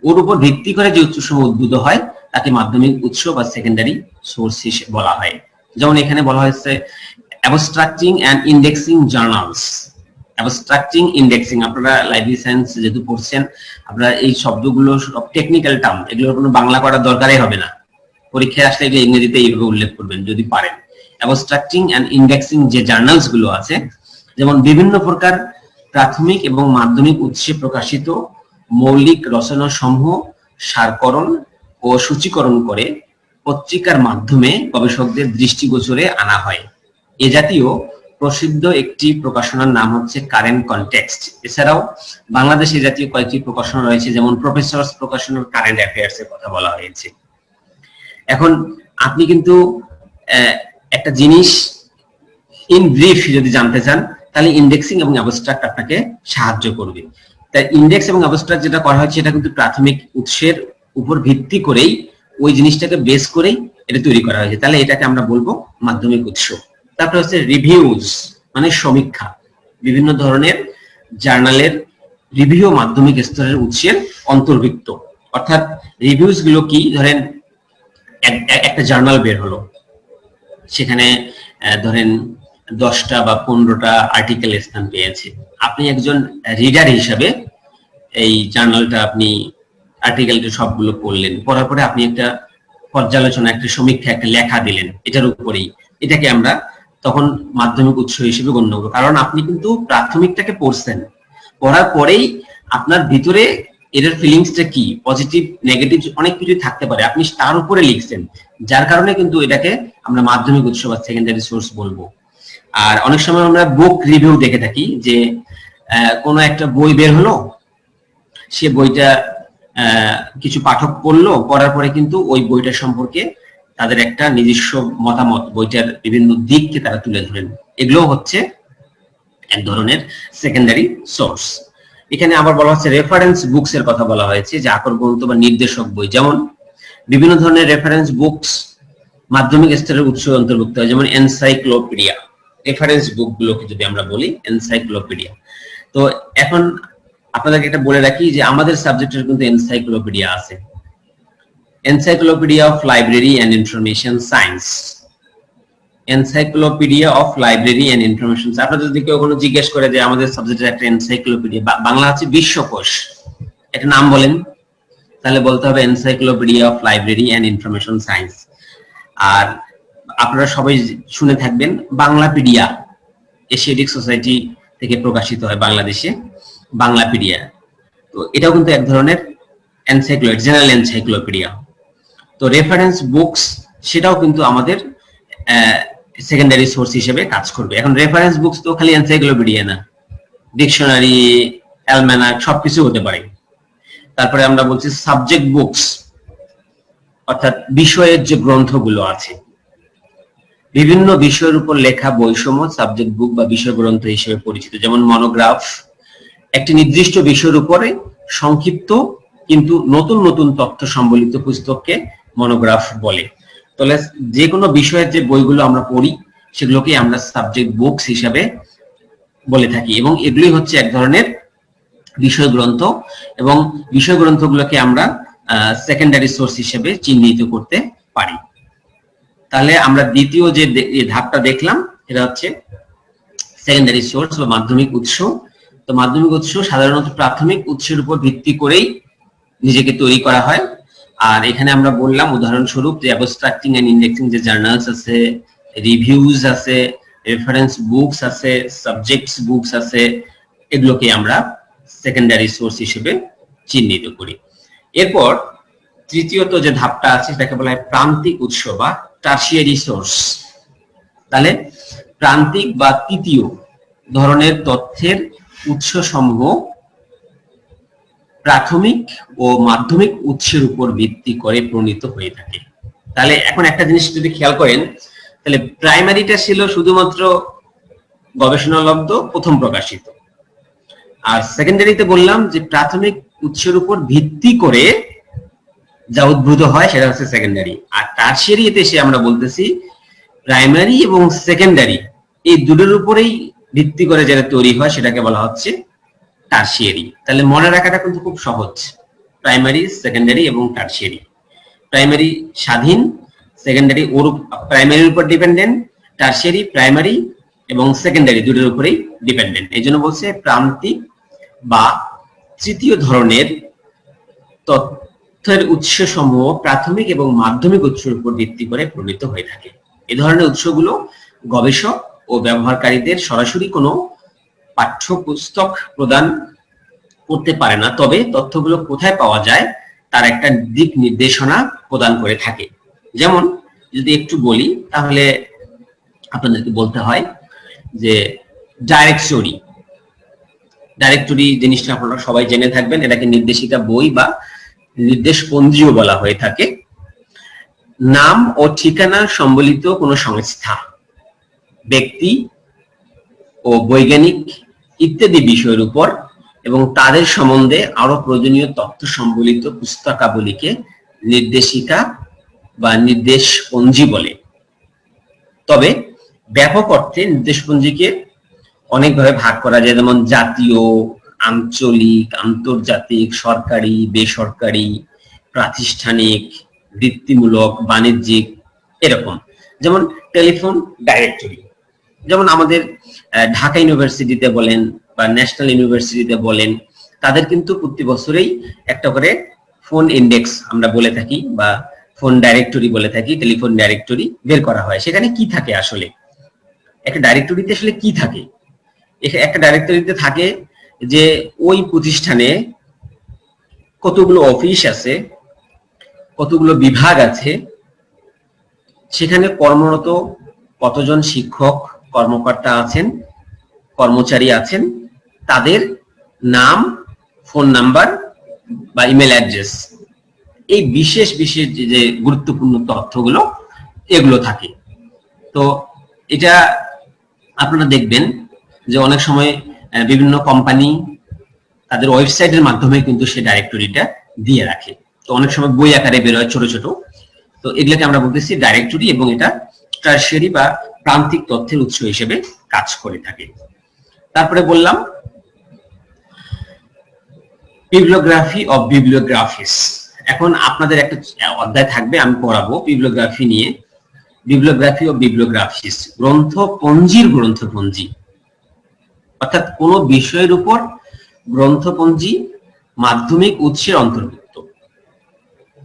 ওর উপর ভিত্তি করে যে উৎসসমূহ উদ্ভূত হয় তাকে মাধ্যমিক উৎস বা সেকেন্ডারি সোর্স হিসেবে বলা হয়। যেমন এখানে বলা হয়েছে অ্যাবস্ট্রাক্টিং এন্ড ইন্ডেক্সিং জার্নালস। অ্যাবস্ট্রাক্টিং, ইন্ডেক্সিং, আপনারা লাইব্রেরি সায়েন্স যেহেতু পড়ছেন, আপনারা এই শব্দগুলো সব টেকনিক্যাল টার্ম, এগুলোর কোনো বাংলা করার দরকারই হবে না, পরীক্ষায় আসলে এগুলো ইংরেজিতে এইভাবে উল্লেখ করবেন যদি পারেন। অ্যাবস্ট্রাক্টিং এন্ড ইন্ডেক্সিং যে জার্নালস গুলো আছে, যেমন বিভিন্ন প্রকার প্রাথমিক এবং মাধ্যমিক উৎসে প্রকাশিত মৌলিক রচনা সমূহ সারকরণ ও সূচীকরণ করে পত্রিকার মাধ্যমে গবেষকদের দৃষ্টিগোচরে আনা হয়। এ জাতীয় প্রসিদ্ধ একটি প্রকাশনার নাম হচ্ছে কারেন্ট কনটেক্সট। এছাড়াও বাংলাদেশে জাতীয় কয়েকটি প্রকাশনা রয়েছে, যেমন প্রফেসরস প্রকাশনার কারেন্ট অ্যাফেয়ার্স এর কথা বলা হয়েছে। এখন আপনি কিন্তু একটা জিনিস ইন ব্রিফ যদি জানতে চান, তাহলে ইন্ডেক্সিং এবং অ্যাবস্ট্রাক্ট আপনাকে সাহায্য করবে। তাই ইন্ডেক্স এবং অ্যাবস্ট্রাক্ট যেটা করা হয়েছে এটা কিন্তু প্রাথমিক উৎসের উপর ভিত্তি করেই, ওই জিনিসটাকে বেস করেই এটা তৈরি করা হয়েছে, তাহলে এটাকে আমরা বলবো মাধ্যমিক উৎস। তারপর হচ্ছে রিভিউজ, মানে সমীক্ষা, বিভিন্ন ধরনের জার্নালের রিভিউ মাধ্যমিক স্তরের উৎসের অন্তর্ভুক্ত। অর্থাৎ রিভিউজ গুলো কি, ধরেন একটা জার্নাল বের হলো, সেখানে ধরেন 10টা বা 15টা আর্টিকেল স্থান পেয়েছে, আপনি একজন রিডার হিসাবে এই জার্নালটা, আপনি আর্টিকেলটা সবগুলো পড়লেন, পড়ার পরে আপনি একটা পর্যালোচনা, একটা সমীক্ষা, একটা লেখা দিলেন এটার উপরেই, এটাকে আমরা তখন মাধ্যমিক উৎস হিসেবে গণ্য করব। কারণ আপনি কিন্তু প্রাথমিকটাকে পড়ছেন, পড়ার পরেই আপনার ভিতরে এটার ফিলিংসটা কি, পজিটিভ নেগেটিভ অনেক কিছু থাকতে পারে, আপনি তার উপরে লিখছেন, যার কারণে কিন্তু এটাকে আমরা মাধ্যমিক উৎস বা সেকেন্ডারি সোর্স বলবো। আর অনেক সময় আমরা বুক রিভিউ দেখে থাকি যে কোনো একটা বই বের হলো, সে বইটা কিছু পাঠক পড়লো, পড়ার পরে কিন্তু ওই বইটা সম্পর্কে তাদের একটা নিজস্ব মতামত, বইটার বিভিন্ন দিককে তারা তুলে ধরেন। এগুলো হচ্ছে এক ধরনের সেকেন্ডারি সোর্স। এখানে আবার বলা হচ্ছে রেফারেন্স বুকস এর কথা বলা হয়েছে, যে আকর গ্রন্থ বা নির্দেশক বই, যেমন বিভিন্ন ধরনের রেফারেন্স বুকস মাধ্যমিক স্তরের উৎস অন্তর্ভুক্ত হয়, যেমন এনসাইক্লোপিডিয়া। রেফারেন্স বুক গুলোকে যদি আমরা বলি এনসাইক্লোপিডিয়া। তো এখন আপনাদেরকে একটা বলে রাখি যে আমাদের সাবজেক্টের কিন্তু এনসাইক্লোপিডিয়া আছে, encyclopedia of library and information science, encyclopedia of library and information. আপনাদের যদি কেউ কোনো জিজ্ঞেস করে যে আমাদের সাবজেক্টের একটা এনসাইক্লোপিডিয়া, বাংলা হচ্ছে বিশ্বকোষ, একটা নাম বলেন, তাহলে বলতে হবে encyclopedia of library and information science. আর আপনারা সবাই শুনে থাকবেন বাংলাপিডিয়া, এশিয়াটিক সোসাইটি থেকে প্রকাশিত হয় বাংলাদেশে, বাংলাপিডিয়া। তো এটাও কিন্তু এক ধরনের এনসাইক্লোপিডিয়া, জেনারেল এনসাইক্লোপিডিয়া। তো রেফারেন্স বুকস সেটাও কিন্তু আমাদের সেকেন্ডারি সোর্স হিসেবে কাজ করবে। এখন রেফারেন্স বুকস তো খালি এনসাইক্লোপিডিয়া না, ডিকশনারি, অ্যালম্যানাক সবকিছু হতে পারে। তারপরে আমরা বলছি সাবজেক্ট বুকস, অর্থাৎ বিষয়ের যে গ্রন্থগুলো আছে, বিভিন্ন বিষয়ের উপর লেখা বইসমূহ সাবজেক্ট বুক বা বিষয় গ্রন্থ হিসেবে পরিচিত। যেমন মনোগ্রাফ, একটি নির্দিষ্ট বিষয়ের উপরে সংক্ষিপ্ত কিন্তু নতুন নতুন তথ্য সম্বলিত পুস্তককে মনোগ্রাফ বলে। তাহলে যে কোনো বিষয়ের যে বইগুলো আমরা পড়ি সেগুলোকে আমরা সাবজেক্ট বুকস হিসেবে বলে থাকি, এবং এগুলোই হচ্ছে এক ধরনের বিষয় গ্রন্থ, এবং বিষয় গ্রন্থগুলোকে আমরা সেকেন্ডারি সোর্স হিসেবে চিহ্নিত করতে পারি। তাহলে আমরা দ্বিতীয় যে ধাপটা দেখলাম এটা হচ্ছে সেকেন্ডারি সোর্স বা মাধ্যমিক উৎস। তো মাধ্যমিক উৎস সাধারণত প্রাথমিক উৎসের উপর ভিত্তি করেই নিজেকে তৈরি করা হয়। আর এখানে আমরা বললাম উদাহরণস্বরূপ যে অ্যাবস্ট্রাক্টিং এন্ড ইন্ডেক্সিং যে জার্নালস আছে, রিভিউজ আছে, রেফারেন্স বুকস আছে, সাবজেক্টস বুকস আছে, এগুলোকে আমরা সেকেন্ডারি সোর্স হিসেবে চিহ্নিত করি। এরপর তৃতীয়ত যে ধাপটা আছে সেটাকে বলা হয় প্রান্তিক উৎস বা টারশিয়ারি সোর্স। তাহলে প্রান্তিক বা তৃতীয় ধরনের তথ্যের উৎস সমূহ প্রাথমিক ও মাধ্যমিক উৎসের উপর ভিত্তি করে প্রণীত হয়ে থাকে। তাহলে এখন একটা জিনিস যদি খেয়াল করেন, তাহলে প্রাইমারিটা ছিল শুধুমাত্র গবেষণালব্ধ প্রথম প্রকাশিত, আর সেকেন্ডারিতে বললাম যে প্রাথমিক উৎসের উপর ভিত্তি করে যা উদ্ভূত হয় সেটা হচ্ছে সেকেন্ডারি। আর টারশিয়ারিতে এসে আমরা বলতেছি প্রাইমারি এবং সেকেন্ডারি এই দুটোর উপরেই ভিত্তি করে যেটা তৈরি হয় সেটাকে বলা হচ্ছে টারশিয়ারি। তাহলে মনে রাখাটা কিন্তু খুব সহজ, প্রাইমারি, সেকেন্ডারি এবং টারশিয়ারি। প্রাইমারি স্বাধীন, সেকেন্ডারি ওর প্রাইমারির উপর ডিপেন্ডেন্ট, টারশিয়ারি প্রাইমারি এবং সেকেন্ডারি দুটোর উপরেই ডিপেন্ডেন্ট। এই জন্য বলছে প্রান্তিক বা তৃতীয় ধরনের তথ্যের উৎস সমূহ প্রাথমিক এবং মাধ্যমিক উৎসের উপর ভিত্তি করে প্রণীত হয়ে থাকে। এই ধরনের উৎসগুলো গবেষক ও ব্যবহারকারীদের সরাসরি কোনো পাঠ্যপুস্তক প্রদান করতে পারে না, তবে তথ্যগুলো কোথায় পাওয়া যায় তার একটা দিক নির্দেশনা প্রদান করে থাকে। যেমন যদি একটু বলি তাহলে আপনাদেরকে বলতে হয় যে ডাইরেক্টরি জিনিসটা আপনারা সবাই জেনে থাকবেন, এটাকে নির্দেশিকা বই বা নির্দেশপঞ্জিও বলা হয়ে থাকে। নাম ও ঠিকানা সম্বলিত কোনো সংস্থা, ব্যক্তি ও বৈজ্ঞানিক ইত্যাদি বিষয়ের উপর এবং তাদের সম্বন্ধে আরো প্রয়োজনীয় তথ্য সম্বলিত পুস্তকাবলীকে নির্দেশিকা বা নির্দেশপঞ্জি বলে। তবে ব্যাপক অর্থে নির্দেশপঞ্জিকে অনেকভাবে ভাগ করা যায়, যেমন জাতীয়, আঞ্চলিক, আন্তর্জাতিক, সরকারি, বেসরকারি, প্রাতিষ্ঠানিক, বৃত্তিমূলক, বাণিজ্যিক, এরকম। যেমন টেলিফোন ডাইরেক্টরি, যেমন আমাদের ঢাকা ইউনিভার্সিটিতে বলেন বা ন্যাশনাল ইউনিভার্সিটিতে বলেন, তাদের কিন্তু প্রতি বছরেই একটা করে ফোন ইন্ডেক্স আমরা বলে থাকি বা ফোন ডাইরেক্টরি বলে থাকি, টেলিফোন ডাইরেক্টরি বের করা হয়। সেখানে কি থাকে আসলে, একটা ডাইরেক্টরিতে আসলে কি থাকে? একটা ডাইরেক্টরিতে থাকে যে ওই প্রতিষ্ঠানে কতগুলো অফিস আছে, কতগুলো বিভাগ আছে, সেখানে কর্মরত কতজন শিক্ষক, কর্মকর্তা আছেন, কর্মচারী আছেন, তাদের নাম, ফোন নাম্বার বা ইমেল অ্যাড্রেস, এই বিশেষ বিশেষ যে গুরুত্বপূর্ণ তথ্যগুলো এগুলো থাকে। তো এটা আপনারা দেখবেন যে অনেক সময় বিভিন্ন কোম্পানি তাদের ওয়েবসাইটের মাধ্যমে কিন্তু সেই ডাইরেক্টরিটা দিয়ে রাখে। তো অনেক সময় বই আকারে বের হয় ছোট ছোট, তো এগুলোকে আমরা বলতেছি ডাইরেক্টরি, এবং এটা টারশিয়ারি বা প্রান্তিক তথ্যের উৎস হিসেবে কাজ করে থাকে। তারপরে বললাম বিবলিওগ্রাফি অফ বিবলিওগ্রাফিস। এখন আপনাদের একটা অধ্যায় থাকবে, আমি পড়াবো বিবলিওগ্রাফি নিয়ে। বিবলিওগ্রাফি অফ বিবলিওগ্রাফিস, গ্রন্থপঞ্জির গ্রন্থপঞ্জি, অর্থাৎ কোন বিষয়ের উপর গ্রন্থপঞ্জি মাধ্যমিক উৎসের অন্তর্ভুক্ত।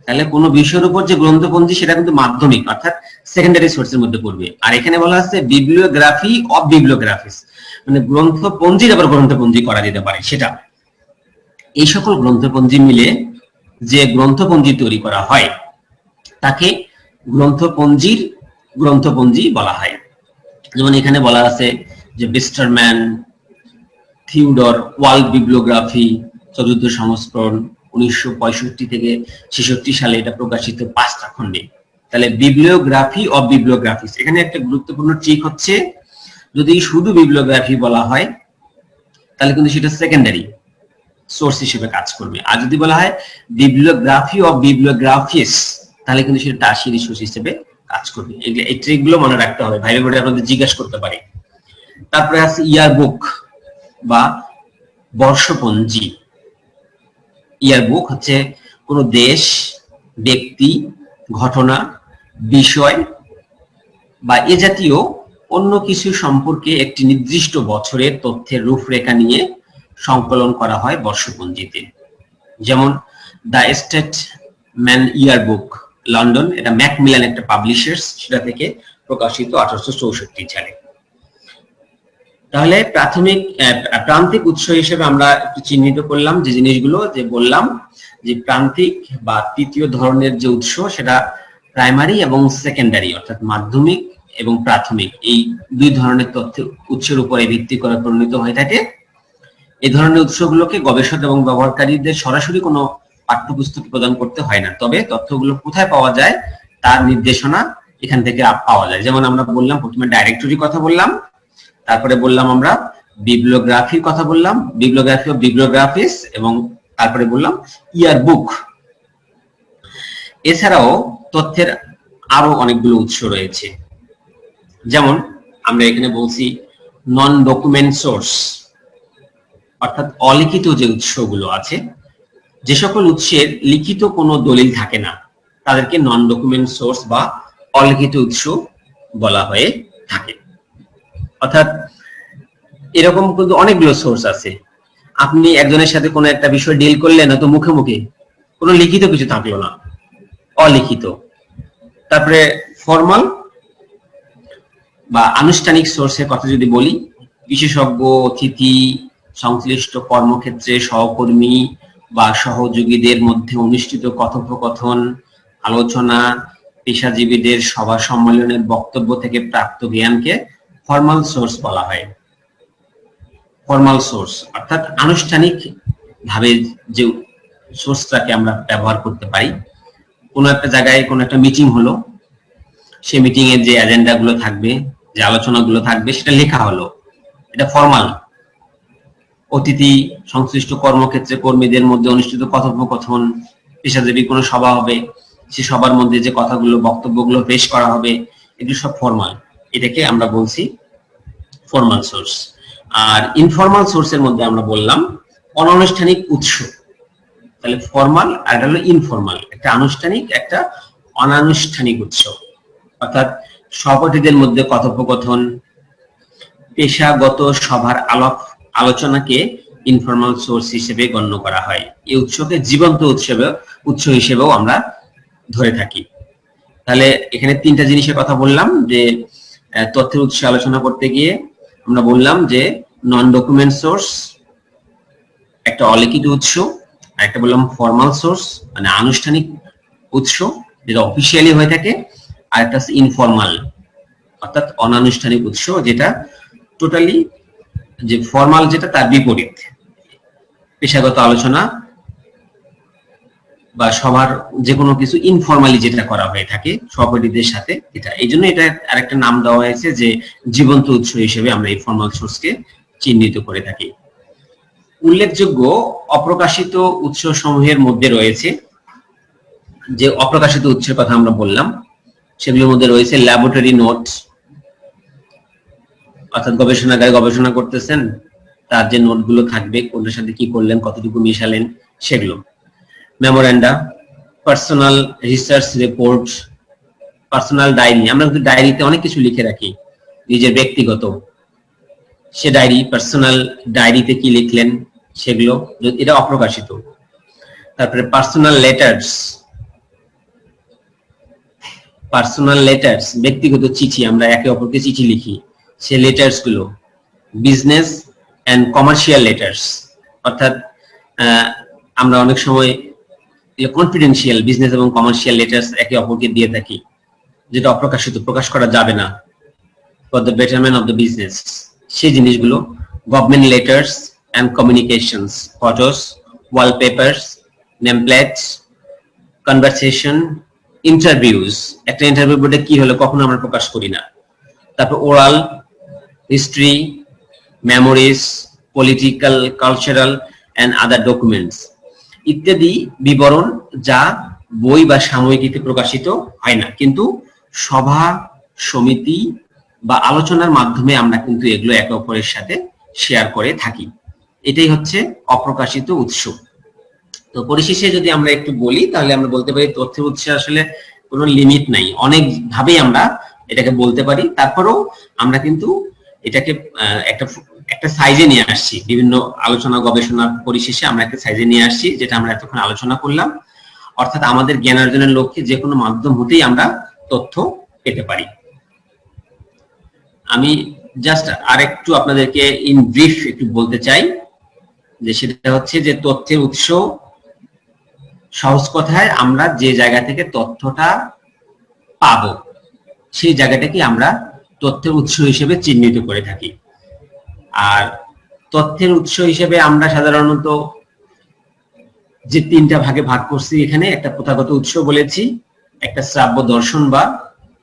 তাহলে কোন বিষয়ের উপর যে গ্রন্থপঞ্জি সেটা কিন্তু মাধ্যমিক অর্থাৎ সেকেন্ডারি সোর্সের মধ্যে পড়বে। আর এখানে বলা আছে বিবলিওগ্রাফি অফ বিবলিওগ্রাফিস, মানে গ্রন্থপঞ্জির আবার গ্রন্থপঞ্জি করা যেতে পারে সেটা। এই সকল গ্রন্থপঞ্জি মিলে যে গ্রন্থপঞ্জি তৈরি করা হয় তাকে গ্রন্থপঞ্জির গ্রন্থপঞ্জি বলা হয়। যেমন এখানে বলা আছে যে বিস্টারম্যান, থিওডর ওয়ার্ল্ড বিবলিওগ্রাফি, ৪র্থ সংস্করণ, 1965 থেকে 66 সালে এটা প্রকাশিত 5টা খণ্ডে। তাহলে বিবলিওগ্রাফি অফ বিবলিওগ্রাফিস, এখানে একটা গুরুত্বপূর্ণ ট্রিক হচ্ছে, যদি শুধু বিবলিওগ্রাফি বলা হয় তাহলে কিন্তু সেটা সেকেন্ডারি সোর্স হিসেবে কাজ করবে, আর যদি বলা হয় বিবলিওগ্রাফি অফ বিবলিওগ্রাফিস তাহলে কিন্তু সেটা টারশিয়ারি সোর্স হিসেবে কাজ করবে। এই ট্রিকগুলো মনে রাখতে হবে, ভাইবে বোর্ডে আপনাদের জিজ্ঞাসা করতে পারে। তারপরে আছে ইয়ার বুক বা বর্ষপঞ্জি। ইয়ার বুক হচ্ছে কোন দেশ, ব্যক্তি, ঘটনা, বিষয় বা এ জাতীয় অন্য কিছু সম্পর্কে একটি নির্দিষ্ট বছরের তথ্যের রূপরেখা নিয়ে সংকলন করা হয় বর্ষপঞ্জিতে। যেমন the statesman year book, London, এটা ম্যাকমিলান একটা পাবলিশার্স, সেটা থেকে প্রকাশিত 1864 সালে। তাহলে প্রান্তিক উৎস হিসেবে আমরা একটু চিহ্নিত করলাম যে জিনিসগুলো, যে বললাম যে প্রান্তিক বা তৃতীয় ধরনের যে উৎস সেটা প্রাইমারি এবং সেকেন্ডারি অর্থাৎ মাধ্যমিক এবং প্রাথমিক, এই দুই ধরনের তথ্য উৎসের উপরে ভিত্তি করে প্রণীত হয়ে থাকে। এই ধরনের উৎসগুলোকে গবেষক এবং ব্যবহারকারীদের সরাসরি কোনো পাঠ্যপুস্তক প্রদান করতে হয় না, তবে তথ্যগুলো কোথায় পাওয়া যায় তার নির্দেশনা এখান থেকে পাওয়া যায়। যেমন আমরা বললাম প্রথমে ডাইরেক্টরি কথা বললাম, তারপরে বললাম আমরা বিবলিওগ্রাফির কথা বললাম, বিবলিওগ্রাফি অফ বিবলিওগ্রাফিস, এবং তারপরে বললাম ইয়ার বুক। এছাড়াও তথ্যের আরো অনেকগুলো উৎস রয়েছে, যেমন আমরা এখানে বলছি নন ডকুমেন্ট সোর্স, অর্থাৎ অলিখিত যে উৎসগুলো আছে, যে সকল উৎসের লিখিত কোনো দলিল থাকে না তাদেরকে নন ডকুমেন্ট সোর্স বা অলিখিত উৎস বলা হয়ে থাকে। অর্থাৎ এরকম কিন্তু অনেকগুলো সোর্স আছে, আপনি একজনের সাথে কোনো একটা বিষয় ডিল করলেন হয়তো মুখে মুখে, কোনো লিখিত কিছু থাকলো না, অলিখিত। তারপরে ফর্মাল বা আনুষ্ঠানিক সোর্সের কথা যদি বলি, বিশেষজ্ঞ, অতিথি, সংশ্লিষ্ট কর্মক্ষেত্রে সহকর্মী বা সহযোগীদের মধ্যে অনুষ্ঠিত কথোপকথন, আলোচনা, পেশাজীবীদের সভা সম্মেলনের বক্তব্য থেকে প্রাপ্ত জ্ঞানকে ফর্মাল সোর্স বলা হয়। ফর্মাল সোর্স অর্থাৎ আনুষ্ঠানিক ভাবে যে সোর্সটাকে আমরা ব্যবহার করতে পারি। কোনো একটা জায়গায় কোনো একটা মিটিং হলো, সেই মিটিং এর যে এজেন্ডা গুলো থাকবে, যে আলোচনাগুলো থাকবে, সেটা লেখা হলো, এটা ফর্মাল। অতিথি, সংশ্লিষ্ট কর্মক্ষেত্রে কর্মীদের মধ্যে অনুষ্ঠিত কথোপকথন, পেশাজীবী কোনো সভা হবে, সে সবার মধ্যে যে কথাগুলো, বক্তব্যগুলো পেশ করা হবে, এগুলো সব ফর্মাল, এটাকে আমরা বলছি ফর্মাল সোর্স। আর ইনফর্মাল সোর্সের মধ্যে আমরা বললাম অনানুষ্ঠানিক উৎস। তাহলে ফর্মাল আর এটা হলো ইনফর্মাল, একটা আনুষ্ঠানিক, একটা অনানুষ্ঠানিক উৎস। অর্থাৎ সহপাঠীদের মধ্যে কথোপকথন, পেশাগত সভার আলোচনাকে ইনফর্মাল সোর্স হিসেবে গণ্য করা হয়। এই উৎসকে জীবন্ত উৎস হিসেবেও আমরা ধরে থাকি। তাহলে এখানে তিনটা জিনিসের কথা বললাম, যে তথ্যের উৎস আলোচনা করতে গিয়ে আমরা বললাম যে নন ডকুমেন্ট সোর্স একটা অলিখিত উৎস, আর একটা বললাম ফর্মাল সোর্স মানে আনুষ্ঠানিক উৎস যেটা অফিসিয়ালি হয়ে থাকে, আর একটা ইনফর্মাল অর্থাৎ অনানুষ্ঠানিক উৎস, যেটা টোটালি যে ফর্মাল যেটা তার বিপরীত, পেশাগত আলোচনা বা সবার যে কোনো কিছু ইনফর্মালি যেটা করা হয়ে থাকে সহপাঠীদের সাথে, এটা এই জন্য এটা আরেকটা নাম দেওয়া হয়েছে যে জীবন্ত উৎস হিসেবে আমরা এই ফর্মাল সোর্সকে চিহ্নিত করে থাকি। উল্লেখযোগ্য অপ্রকাশিত উৎস সমূহের মধ্যে রয়েছে, যে অপ্রকাশিত উৎসের কথা আমরা বললাম, সেগুলোর মধ্যে রয়েছে ল্যাবরেটরি নোট, অর্থাৎ গবেষণাগারে গবেষণা করতেছেন তার যে নোটগুলো থাকবে, কোনটার সাথে কি করলেন, কতটুকু মিশালেন, সেগুলো। Memoranda, personal research report, personal diary, আমরা কিন্তু ডায়েরিতে অনেক কিছু লিখে রাখি নিজের ব্যক্তিগত, সে ডায়েরি, পার্সোনাল ডায়েরিতে কি লিখলেন সেগুলো, এটা অপ্রকাশিত। তারপরে পার্সোনাল লেটার্স, ব্যক্তিগত চিঠি, আমরা একে অপরকে চিঠি লিখি, সে লেটার্স গুলো। বিজনেস এন্ড কমার্শিয়াল লেটার্স, অর্থাৎ আমরা অনেক সময় কনফিডেন্সিয়াল বিজনেস এবং কমার্শিয়াল লেটার্স একে অপরকে দিয়ে থাকি, যেটা অপ্রকাশিত, প্রকাশ করা যাবে না, for the betterment of the business, সেই জিনিসগুলো। Government letters and communications, photos, wallpapers, nameplates, conversation, interviews, একটা ইন্টারভিউ বোর্ডে কি হলো কখনো আমরা প্রকাশ করি না। তারপর oral history, memories, political, cultural and other documents ইত্যাদি বিবরণ, যা বই বা সাময়িকীতে প্রকাশিত হয় না, কিন্তু সভা, সমিতি বা আলোচনার মাধ্যমে আমরা কিন্তু এগুলো একে অপরের সাথে শেয়ার করে থাকি। এটাই হচ্ছে অপ্রকাশিত উৎস। তো পরিশেষে যদি আমরা একটু বলি, তাহলে আমরা বলতে পারি তথ্যের উৎসে আসলে কোনো লিমিট নাই, অনেক ভাবেই আমরা এটাকে বলতে পারি। তারপরেও আমরা কিন্তু এটাকে একটা সাইজে নিয়ে আসছি, বিভিন্ন আলোচনা গবেষণা পরিশেষে আমরা একটা সাইজে নিয়ে আসছি, যেটা আমরা এতক্ষণ আলোচনা করলাম। অর্থাৎ আমাদের জ্ঞান অর্জনের লক্ষ্যে যে কোনো মাধ্যম হতেই আমরা তথ্য পেতে পারি। আমি জাস্ট আরেকটু আপনাদেরকে ইন ব্রিফ একটু বলতে চাই, যে সেটা হচ্ছে যে তথ্যের উৎস, সহজ কথায় আমরা যে জায়গা থেকে তথ্যটা পাবো সেই জায়গাটাকে আমরা তথ্যের উৎস হিসেবে চিহ্নিত করে থাকি। আর তথ্যের উৎস হিসেবে আমরা সাধারণত যে তিনটা ভাগে ভাগ করছি, এখানে একটা প্রথাগত উৎস বলেছি, একটা শ্রাব্য দর্শন বা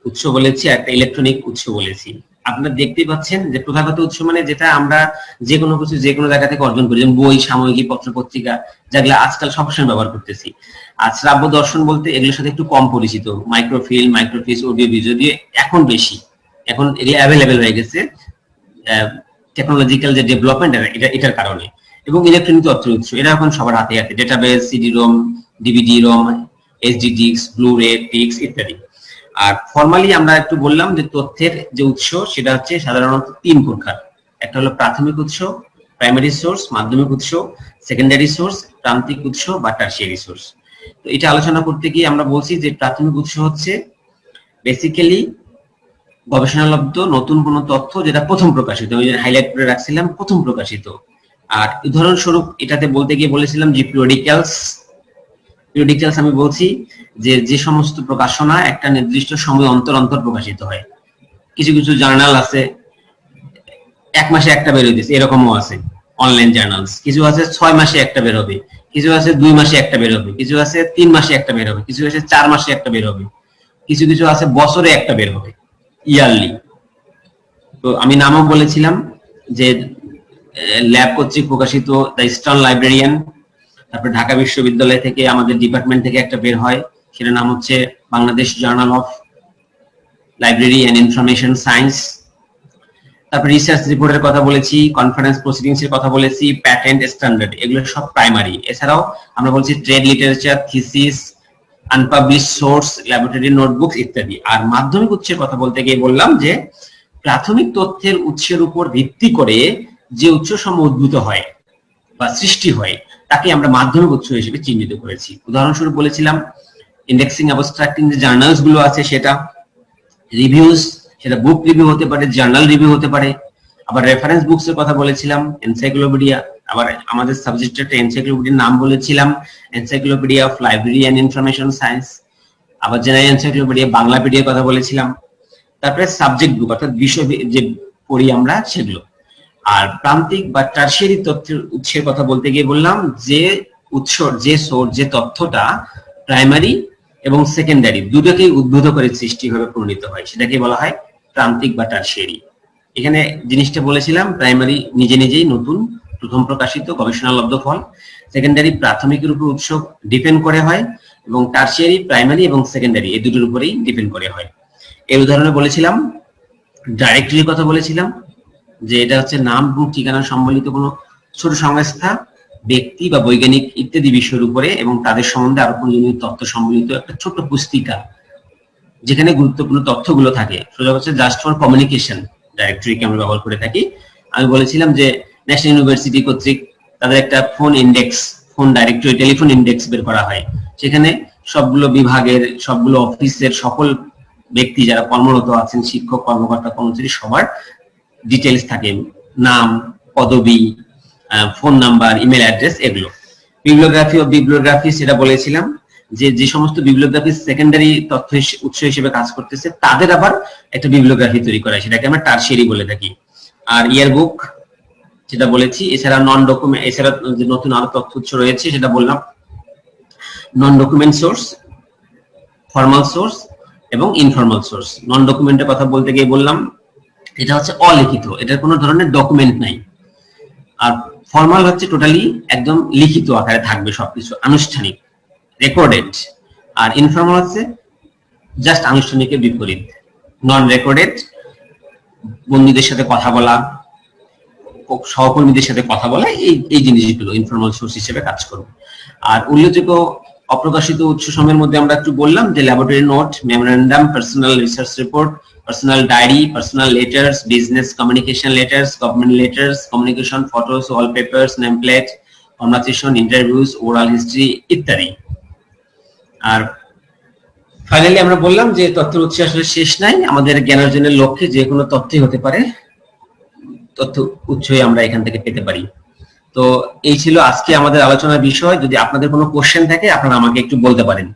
উৎস বলেছি, একটা ইলেকট্রনিক উৎস বলেছি। আপনারা দেখতেই পাচ্ছেন যে প্রথাগত উৎস মানে যেটা আমরা যে কোনো কিছু যে কোনো জায়গা থেকে অর্জন করি, যেমন বই, সাময়িকী, পত্র পত্রিকা, যেগুলো আজকাল সবসময় ব্যবহার করতেছি। আর শ্রাব্য দর্শন বলতে এগুলোর সাথে একটু কম পরিচিত, মাইক্রোফিল্ম, মাইক্রোফিস, অডিও ভিডিও দিয়ে এখন বেশি, এখন এগুলো অ্যাভেলেবেল হয়ে গেছে টেকনোলজিক্যাল যে ডেভেলপমেন্ট, এটার কারণে। এবং ইলেকট্রনিক তথ্যের উৎস, এটা এখন সবার হাতে হাতে, database, CD ROM, DVD ROM, HD disc, blu ray, pics ইত্যাদি। আর ফর্মালি আমরা একটু বললাম যে তথ্যের যে উৎস সেটা হচ্ছে সাধারণত তিন প্রকার। একটা হলো প্রাথমিক উৎস, প্রাইমারি সোর্স, মাধ্যমিক উৎস, সেকেন্ডারি সোর্স, প্রান্তিক উৎস বা টারশিয়ারি সোর্স। তো এটা আলোচনা করতে গিয়ে আমরা বলছি যে প্রাথমিক উৎস হচ্ছে বেসিক্যালি গবেষণালব্ধ নতুন কোনো তথ্য যেটা প্রথম প্রকাশিত, আমি হাইলাইট করে রাখছিলাম প্রথম প্রকাশিত। আর উদাহরণস্বরূপ এটাতে বলতে গিয়ে বলেছিলাম যে পিরিয়ডিক্যালস আমি বলছি যে সমস্ত প্রকাশনা একটা নির্দিষ্ট সময় অন্তর অন্তর প্রকাশিত হয়। কিছু কিছু জার্নাল আছে এক মাসে একটা বের হইতেছে, এরকমও আছে অনলাইন জার্নালস। কিছু আছে 6 মাসে একটা বের হবে, কিছু আছে 2 মাসে একটা বের হবে, কিছু আছে 3 মাসে একটা বের হবে, কিছু আছে 4 মাসে একটা বের হবে, কিছু কিছু আছে বছরে একটা বের হবে, ইয়ারলি। তো আমি নামও বলেছিলাম যে ল্যাব কর্তৃক প্রকাশিত দ্য ইস্টার্ন লাইব্রেরিয়ান, তারপর ঢাকা বিশ্ববিদ্যালয় থেকে আমাদের ডিপার্টমেন্ট থেকে একটা বের হয়, সেটার নাম হচ্ছে Bangladesh journal of library and information science. তারপর রিসার্চ রিপোর্টের কথা বলেছি, কনফারেন্স প্রসিডিংস এর কথা বলেছি, প্যাটেন্ট স্ট্যান্ডার্ড, এগুলো সব প্রাইমারি। এছাড়াও আমরা বলছি trade literature, thesis, unpublished source, laboratory notebooks ইত্যাদি। আর মাধ্যমিক উৎসের কথা বলতে গিয়ে বললাম যে প্রাথমিক তথ্যের উৎসের উপর ভিত্তি করে যে উৎসসমূহ উদ্ভূত হয় বা সৃষ্টি হয় তাকে আমরা মাধ্যমিক উৎস হিসেবে চিহ্নিত করেছি। উদাহরণস্বরূপ বলেছিলাম ইন্ডেক্সিং, অ্যাবস্ট্রাক্টিং যে জার্নালস গুলো আছে সেটা, রিভিউজ, সেটা বুক রিভিউ হতে পারে, জার্নাল রিভিউ হতে পারে। আবার রেফারেন্স বুকস এর কথা বলেছিলাম, এনসাইক্লোপিডিয়া। আবার আমাদের সাবজেক্টের একটা এনসাইক্লোপিডিয়ার নাম বলেছিলাম, encyclopedia of library and information science. আবার জেনারেল এনসাইক্লোপিডিয়া, বাংলাপিডিয়ার কথা বলেছিলাম। তারপরে সাবজেক্ট বুক অর্থাৎ বিষয় যে পড়ি আমরা সেগুলো। আর প্রান্তিক বা টারশিয়ারি তথ্যের উৎসের কথা বলতে গিয়ে বললাম যে উৎস যে সোর্স যে তথ্যটা প্রাইমারি এবং সেকেন্ডারি দুটোকেই উদ্বুদ্ধ করে সৃষ্টিভাবে প্রণীত হয় সেটাকে বলা হয় প্রান্তিক বা টারশিয়ারি। এখানে জিনিসটা বলেছিলাম প্রাইমারি নিজে নিজেই নতুন প্রথম প্রকাশিত গবেষণালব্ধ ফল, সেকেন্ডারি প্রাথমিকের উপর উৎস ডিপেন্ড করে হয় এবং টারশিয়ারি প্রাইমারি এবং সেকেন্ডারি এই দুটোর উপরেই ডিপেন্ড করে হয়। এর উদাহরণে বলেছিলাম ডাইরেক্টরির কথা বলেছিলাম যে এটা হচ্ছে নাম এবং ঠিকানা সম্বলিত কোনো ছোট সংস্থা, ব্যক্তি বা বৈজ্ঞানিক ইত্যাদি বিষয়ের উপরে এবং তাদের সম্বন্ধে আরো প্রয়োজনীয় তথ্য সম্বলিত একটা ছোট পুস্তিকা যেখানে গুরুত্বপূর্ণ তথ্যগুলো থাকে। সোজা হচ্ছে জাস্ট ফর কমিউনিকেশন ডাইরেক্টরিকে আমরা ব্যবহার করে থাকি। আমি বলেছিলাম যে ন্যাশনাল ইউনিভার্সিটি কর্তৃক তাদের একটা phone index, phone directory, telephone index বের করা হয়। সেখানে সবগুলো বিভাগের সবগুলো অফিসের সকল ব্যক্তি যারা কর্মরত আছেন, শিক্ষক কর্মকর্তা কর্মচারী সবার ডিটেলস থাকে, নাম, পদবি, ফোন নাম্বার, ইমেল অ্যাড্রেস এগুলো। বিবলিওগ্রাফি ও বিবলিওগ্রাফি সেটা বলেছিলাম যে যে সমস্ত বিবলিওগ্রাফি সেকেন্ডারি তথ্য উৎস হিসেবে কাজ করতেছে তাদের আবার একটা বিবলিওগ্রাফি তৈরি করা হয়, সেটাকে আমরা টারশিয়ারি বলে থাকি। আর ইয়ারবুক যেটা বলেছি, এছাড়া নন ডকুমেন্ট, এছাড়া যে নতুন আরো তথ্য উৎস রয়েছে সেটা বললাম নন ডকুমেন্ট সোর্স, ফর্মাল সোর্স এবং ইনফর্মাল সোর্স। নন ডকুমেন্টের কথা বলতে গিয়ে বললাম এটা হচ্ছে অলিখিত, এটার কোনো ধরনের ডকুমেন্ট নাই। আর ফর্মাল হচ্ছে টোটালি একদম লিখিত আকারে থাকবে সবকিছু, আনুষ্ঠানিক, রেকর্ডেড। আর ইনফর্মাল হচ্ছে জাস্ট আনুষ্ঠানিকের বিপরীত, নন রেকর্ডেড, বন্ধুদের সাথে কথা বলা, সহকর্মীদের সাথে কথা বলা, এই জিনিসগুলো ইনফর্মাল সোর্স হিসেবে কাজ করবে। আর উল্লেখযোগ্য অপ্রকাশিত উৎস সময়ের মধ্যে আমরা একটু বললাম যে laboratory note, memorandum, personal research report, personal diary, personal letters, business communication letters, government letters, communication, photos, wallpapers, nameplate, conversation, interviews, oral history ইত্যাদি। আর ফাইনালি আমরা বললাম যে তথ্যের উৎস আসলে শেষ নাই, আমাদের জ্ঞান অর্জনের লক্ষ্যে যে কোনো তথ্যই হতে পারে, তথ্য উৎসই আমরা এখান থেকে পেতে পারি। তো এই ছিল আজকে আমাদের আলোচনার বিষয়। যদি আপনাদের কোনো কোশ্চেন থাকে আপনারা আমাকে একটু বলতে পারেন।